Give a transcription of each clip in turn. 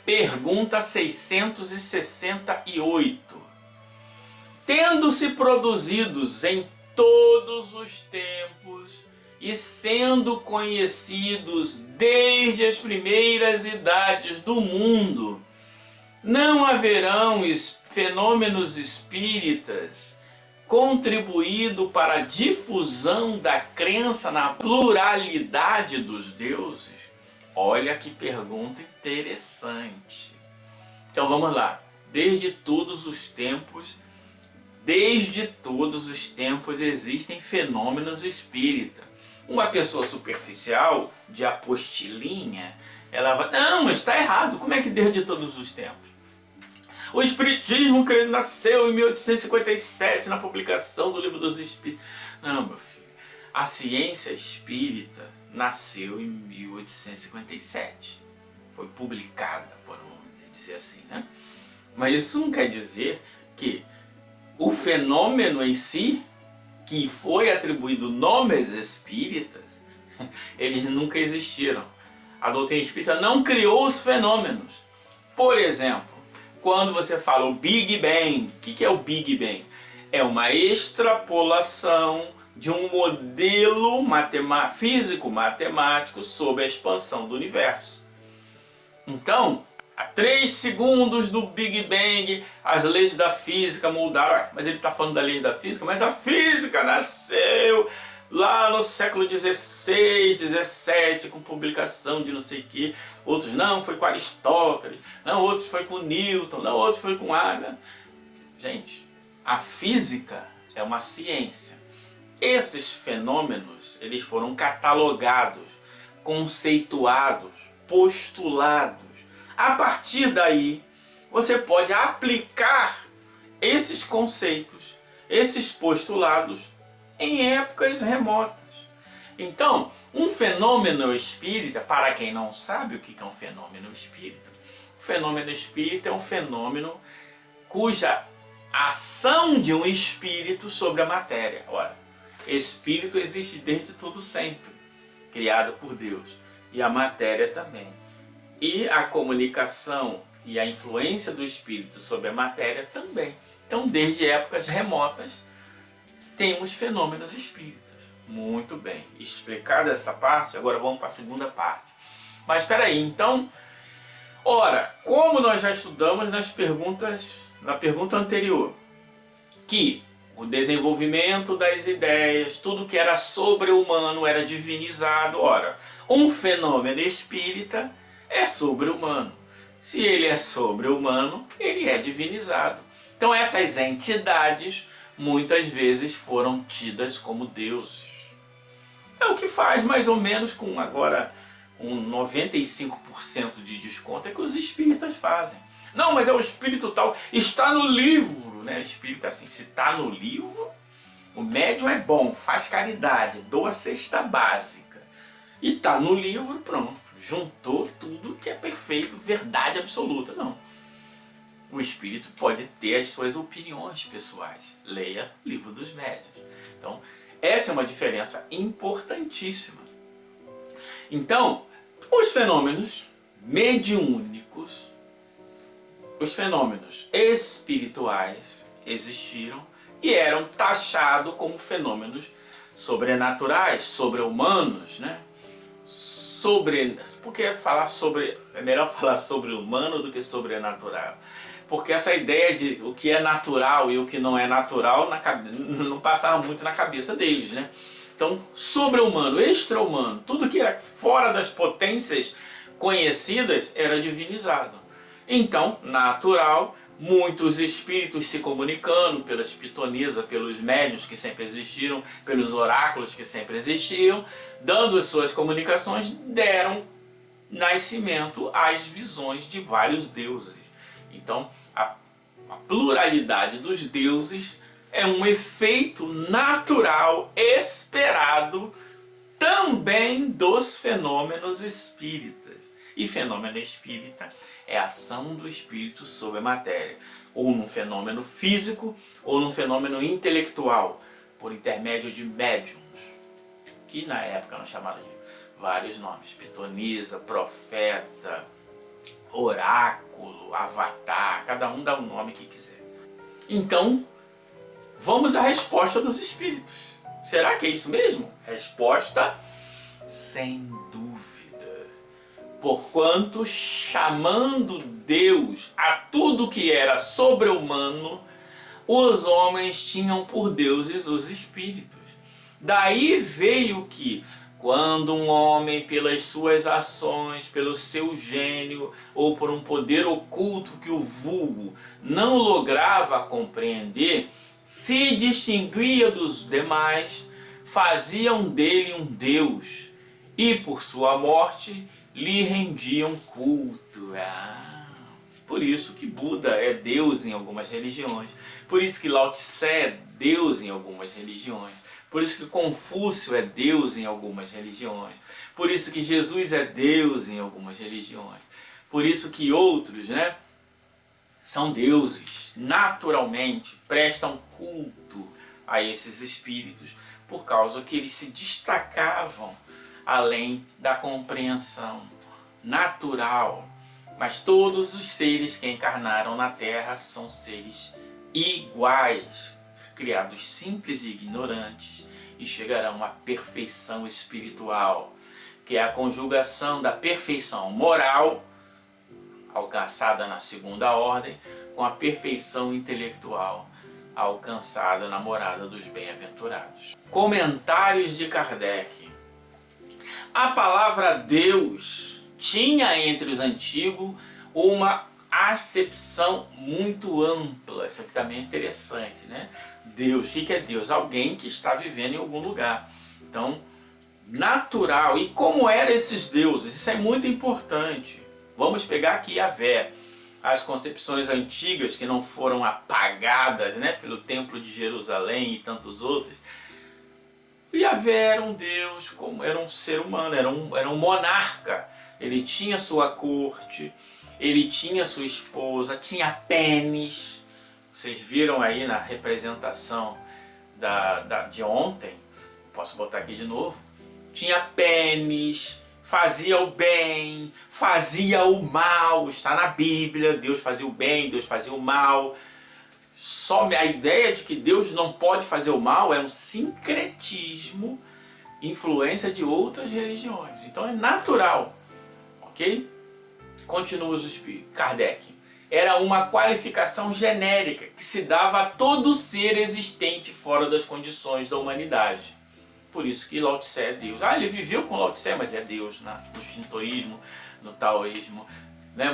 Pergunta 668. Tendo-se produzidos em todos os tempos e sendo conhecidos desde as primeiras idades do mundo, não haverão fenômenos espíritas contribuído para a difusão da crença na pluralidade dos deuses? Olha que pergunta interessante. Então vamos lá. Desde todos os tempos existem fenômenos espíritas. Uma pessoa superficial, de apostilinha, ela vai, não, mas está errado, como é que desde todos os tempos? O Espiritismo nasceu em 1857, na publicação do Livro dos Espíritos. Não, meu filho, a ciência espírita nasceu em 1857. Foi publicada, por dizer assim, né? Mas isso não quer dizer que o fenômeno em si, que foi atribuído nomes espíritas, eles nunca existiram. A doutrina espírita não criou os fenômenos. Por exemplo, quando você fala o Big Bang, o que é o Big Bang? É uma extrapolação de um modelo físico-matemático sobre a expansão do universo. Então, a 3 segundos do Big Bang, as leis da física mudaram. Mas ele está falando da lei da física, mas a física nasceu lá no século XVI, XVII, com publicação de não sei o que. Outros não, foi com Aristóteles. Não, outros foi com Newton. Não, outros foi com Adam. Gente, a física é uma ciência. Esses fenômenos, eles foram catalogados, conceituados, postulados. A partir daí, você pode aplicar esses conceitos, esses postulados, em épocas remotas. Então, um fenômeno espírita, para quem não sabe o que é um fenômeno espírita, o fenômeno espírita é um fenômeno cuja ação de um espírito sobre a matéria. Ora, espírito existe desde todo sempre, criado por Deus, e a matéria também. E a comunicação e a influência do espírito sobre a matéria também. Então, desde épocas remotas, temos fenômenos espíritas. Muito bem. Explicada essa parte, agora vamos para a segunda parte. Mas espera aí, então, ora, como nós já estudamos na pergunta anterior, que o desenvolvimento das ideias, tudo que era sobre-humano era divinizado. Ora, um fenômeno espírita é sobre-humano. Se ele é sobre-humano, ele é divinizado. Então essas entidades muitas vezes foram tidas como deuses. É o que faz mais ou menos com agora um 95% de desconto é que os espíritas fazem. Não, mas é o espírito tal, está no livro, né? Espírita assim, se está no livro, o médium é bom, faz caridade, doa cesta básica. E está no livro, pronto. Juntou tudo que é perfeito, verdade absoluta. Não. O espírito pode ter as suas opiniões pessoais. Leia Livro dos Médiuns. Então, essa é uma diferença importantíssima. Então, os fenômenos mediúnicos, os fenômenos espirituais existiram e eram taxados como fenômenos sobrenaturais, sobre-humanos, né? Porque é melhor falar sobre humano do que sobrenatural. Porque essa ideia de o que é natural e o que não é natural não passava muito na cabeça deles, né? Então, sobre-humano, extra-humano, tudo que era fora das potências conhecidas era divinizado. Então, natural, muitos espíritos se comunicando pelas pitonisas, pelos médiuns que sempre existiram, pelos oráculos que sempre existiam, dando as suas comunicações, deram nascimento às visões de vários deuses. Então, a pluralidade dos deuses é um efeito natural esperado também dos fenômenos espíritas. E fenômeno espírita é a ação do espírito sobre a matéria, ou num fenômeno físico, ou num fenômeno intelectual, por intermédio de médiums, que na época nós chamavam de vários nomes, pitonisa, profeta, oráculo, avatar, cada um dá o nome que quiser. Então, vamos à resposta dos espíritos. Será que é isso mesmo? Resposta: sem dúvida. Porquanto, chamando Deus a tudo que era sobre-humano, os homens tinham por deuses os espíritos. Daí veio que, quando um homem, pelas suas ações, pelo seu gênio ou por um poder oculto que o vulgo não lograva compreender, se distinguia dos demais, faziam dele um deus e, por sua morte, lhe rendiam culto. Por isso que Buda é Deus em algumas religiões. Por isso que Lao Tse é Deus em algumas religiões. Por isso que Confúcio é Deus em algumas religiões. Por isso que Jesus é Deus em algumas religiões. Por isso que outros, são deuses. Naturalmente prestam culto a esses espíritos. Por causa que eles se destacavam além da compreensão natural. Mas todos os seres que encarnaram na Terra são seres iguais, criados simples e ignorantes, e chegarão à perfeição espiritual, que é a conjugação da perfeição moral, alcançada na segunda ordem, com a perfeição intelectual, alcançada na morada dos bem-aventurados. Comentários de Kardec. A palavra Deus tinha entre os antigos uma acepção muito ampla. Isso aqui também é interessante, Deus, o que é Deus? Alguém que está vivendo em algum lugar. Então, natural. E como eram esses deuses? Isso é muito importante. Vamos pegar aqui Yahvé, as concepções antigas que não foram apagadas, pelo Templo de Jerusalém e tantos outros. O Yahvé era um Deus, era um ser humano, era um monarca. Ele tinha sua corte, ele tinha sua esposa, tinha pênis. Vocês viram aí na representação de ontem, posso botar aqui de novo, tinha pênis, fazia o bem, fazia o mal, está na Bíblia, Deus fazia o bem, Deus fazia o mal. Só a ideia de que Deus não pode fazer o mal é um sincretismo, influência de outras religiões. Então é natural, ok? Continua os espíritos. Kardec. Era uma qualificação genérica que se dava a todo ser existente fora das condições da humanidade. Por isso que Lao Tse é Deus. Ele viveu com Lao Tse, mas é Deus no shintoísmo, no taoísmo.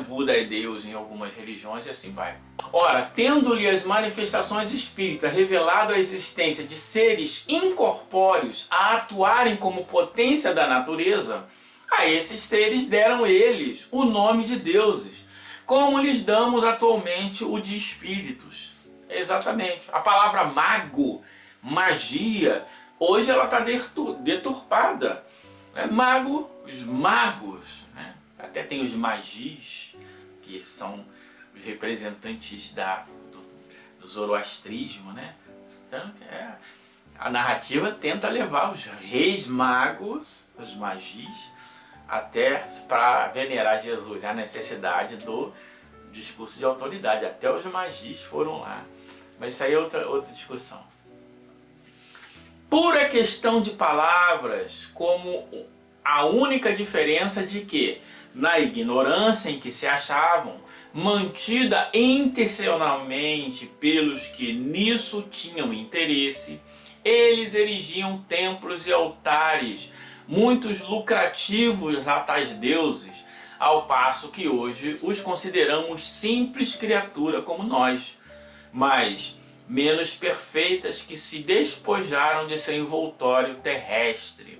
Buda é Deus em algumas religiões e assim vai. Ora, tendo-lhe as manifestações espíritas revelado a existência de seres incorpóreos a atuarem como potência da natureza, a esses seres deram eles o nome de deuses, como lhes damos atualmente o de espíritos. Exatamente. A palavra mago, magia, hoje ela está deturpada. Mago, os magos, até tem os magis, que são os representantes do zoroastrismo, Então, a narrativa tenta levar os reis magos, os magis, até para venerar Jesus, a necessidade do discurso de autoridade. Até os magis foram lá. Mas isso aí é outra discussão. Pura questão de palavras, como a única diferença de que, na ignorância em que se achavam, mantida intencionalmente pelos que nisso tinham interesse, eles erigiam templos e altares, muitos lucrativos a tais deuses, ao passo que hoje os consideramos simples criaturas como nós, mas menos perfeitas, que se despojaram de seu envoltório terrestre.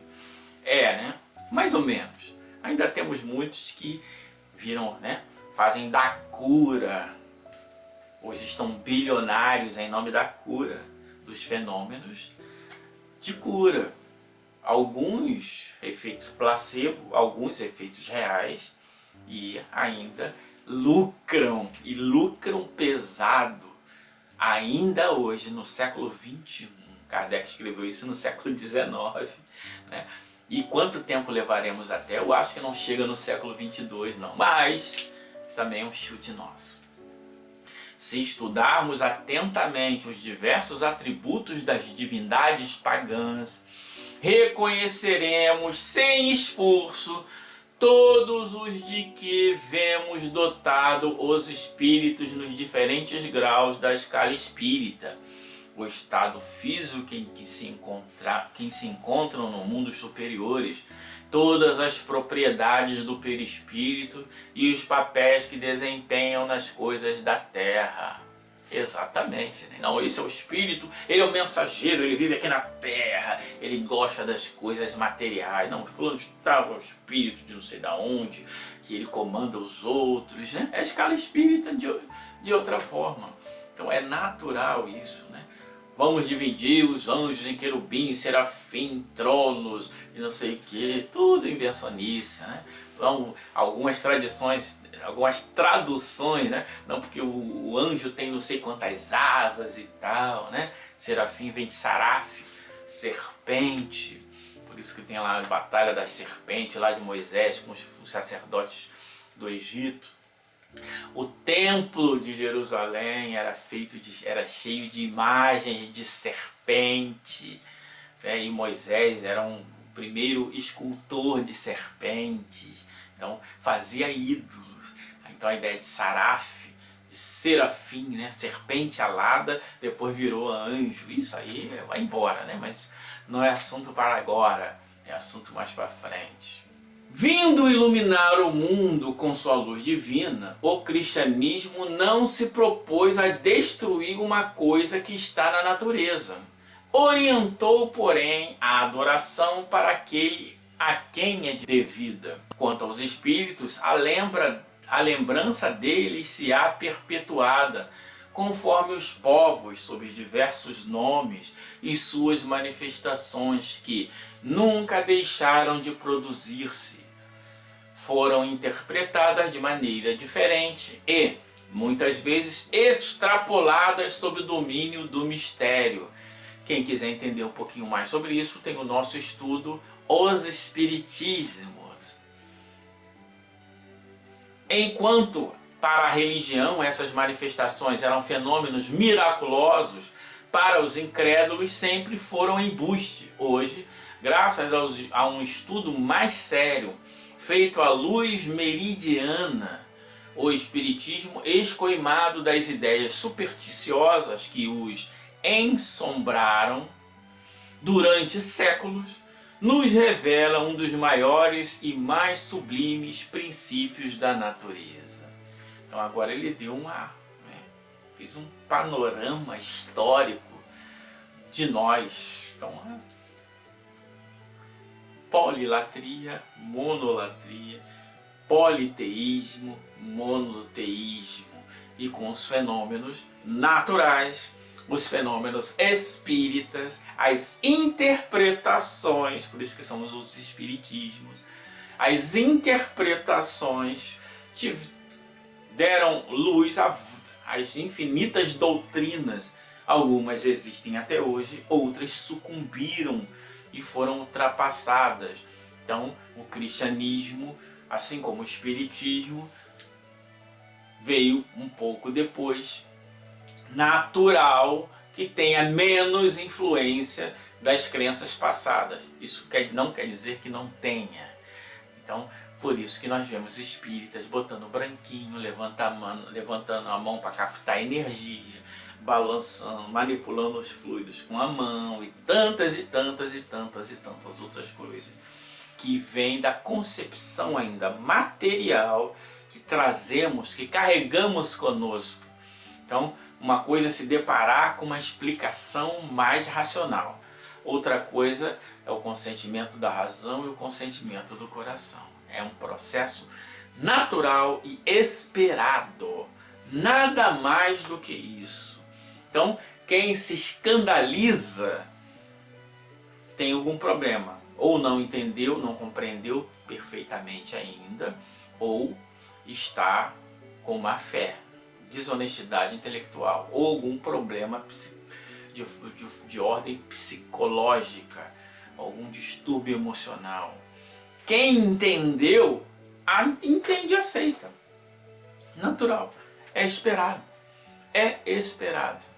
Mais ou menos. Ainda temos muitos que viram, fazem da cura. Hoje estão bilionários em nome da cura, dos fenômenos de cura. Alguns efeitos placebo, alguns efeitos reais, e ainda lucram, e lucram pesado, ainda hoje no século XXI. Kardec escreveu isso no século XIX, E quanto tempo levaremos até? Eu acho que não chega no século 22 não, mas Isso também é um chute nosso. Se estudarmos atentamente os diversos atributos das divindades pagãs, reconheceremos sem esforço todos os de que vemos dotado os espíritos nos diferentes graus da escala espírita, o estado físico em que se encontram no mundo superiores, todas as propriedades do perispírito e os papéis que desempenham nas coisas da terra. Exatamente, né? Não, esse é o espírito, ele é o mensageiro, ele vive aqui na terra, ele gosta das coisas materiais. Não, fulano de tal é o espírito de não sei da onde, que ele comanda os outros, né? É a escala espírita de outra forma. Então é natural isso, né? Vamos dividir os anjos em querubim, serafim, tronos e não sei o que, tudo invencionice, né? Então, algumas traduções, né? Não, porque o anjo tem não sei quantas asas e tal, né? Serafim vem de saraf, serpente, por isso que tem lá a batalha das serpentes lá de Moisés com os sacerdotes do Egito. O templo de Jerusalém era cheio de imagens de serpente, né? E Moisés era um primeiro escultor de serpentes, então fazia ídolos. Então a ideia de saraf, de serafim, né? Serpente alada, depois virou anjo. Isso aí vai embora, né? Mas não é assunto para agora, é assunto mais para frente. Vindo iluminar o mundo com sua luz divina, o cristianismo não se propôs a destruir uma coisa que está na natureza. Orientou, porém, a adoração para aquele a quem é devida. Quanto aos espíritos, a lembrança deles se há perpetuada, conforme os povos, sob diversos nomes e suas manifestações que nunca deixaram de produzir-se, foram interpretadas de maneira diferente e, muitas vezes, extrapoladas sob o domínio do mistério. Quem quiser entender um pouquinho mais sobre isso, tem o nosso estudo Os Espiritismos. Enquanto para a religião essas manifestações eram fenômenos miraculosos, para os incrédulos sempre foram embuste. Hoje, graças a um estudo mais sério, feito à luz meridiana, o espiritismo, escoimado das ideias supersticiosas que os ensombraram durante séculos, nos revela um dos maiores e mais sublimes princípios da natureza. Então agora ele deu fez um panorama histórico de nós. Então, polilatria, monolatria, politeísmo, monoteísmo, e com os fenômenos naturais, os fenômenos espíritas, as interpretações, por isso que são os espiritismos, as interpretações deram luz às infinitas doutrinas. Algumas existem até hoje, outras sucumbiram e foram ultrapassadas. Então, o cristianismo, assim como o espiritismo, veio um pouco depois, natural, que tenha menos influência das crenças passadas. Isso não quer dizer que não tenha. Então, por isso que nós vemos espíritas botando branquinho, levantando a mão para captar energia, balançando, manipulando os fluidos com a mão, e tantas outras coisas que vêm da concepção ainda material que trazemos, que carregamos conosco. Então, uma coisa é se deparar com uma explicação mais racional, outra coisa é o consentimento da razão e o consentimento do coração. É um processo natural e esperado, nada mais do que isso. Então, quem se escandaliza tem algum problema. Ou não entendeu, não compreendeu perfeitamente ainda, ou está com má fé, desonestidade intelectual, ou algum problema de ordem psicológica, algum distúrbio emocional. Quem entendeu, entende e aceita. Natural. É esperado. É esperado.